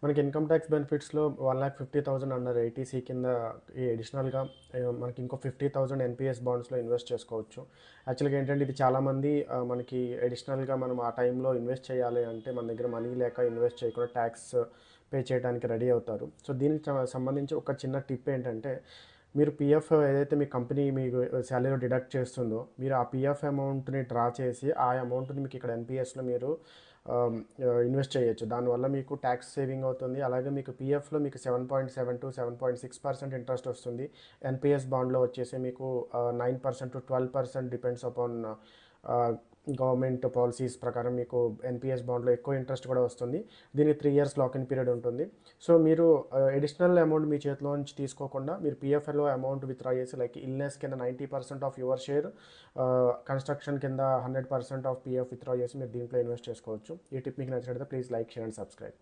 మనకి income tax బెనిఫిట్స్లో 1,50,000 under ATC కింద ఈ అడిషనల్గా మనకి ఇంకో 50,000 ఎన్పిఎస్ బాండ్స్లో ఇన్వెస్ట్ చేసుకోవచ్చు. యాక్చువల్గా ఏంటంటే ఇది చాలామంది మనకి అడిషనల్గా మనం ఆ టైంలో ఇన్వెస్ట్ చేయాలి అంటే మన దగ్గర మనీ లేక ఇన్వెస్ట్ చేయకుండా ట్యాక్స్ పే చేయడానికి రెడీ అవుతారు. సో దీనికి సంబంధించి ఒక చిన్న టిప్ ఏంటంటే, మీరు పీఎఫ్ ఏదైతే మీ కంపెనీ మీకు శాలరీలో డిడక్ట్ చేస్తుందో మీరు ఆ పీఎఫ్ అమౌంట్ని డ్రా చేసి ఆ అమౌంట్ని మీకు ఇక్కడ ఎన్పిఎస్లో మీరు ఇన్వెస్ట్ చేయొచ్చు. దానివల్ల మీకు ట్యాక్స్ సేవింగ్ అవుతుంది. అలాగే మీకు పీఎఫ్లో మీకు 7.7 to 7.6% ఇంట్రెస్ట్ వస్తుంది. ఎన్పిఎస్ బాండ్లో వచ్చేసి మీకు 9% to 12% depends upon government policies ప్రకారం మీకు ఎన్పిఎస్ బాండ్లో ఎక్కువ ఇంట్రెస్ట్ కూడా వస్తుంది. దీనికి 3 years లాక్-ఇన్ పీరియడ్ ఉంటుంది. సో మీరు అడిషనల్ అమౌంట్ మీ చేతిలో నుంచి తీసుకోకుండా మీరు పీఎఫ్ఎల్లో అమౌంట్ విత్డ్రా చేసి లైక్ ఇల్నెస్ కింద 90% ఆఫ్ యువర్ షేర్, కన్స్ట్రక్షన్ కింద 100% ఆఫ్ పీఎఫ్ విత్డ్రా చేసి మీరు దీంట్లో ఇన్వెస్ట్ చేసుకోవచ్చు. ఈ టిప్ మీకు నచ్చినట్లయితే please like, share and subscribe.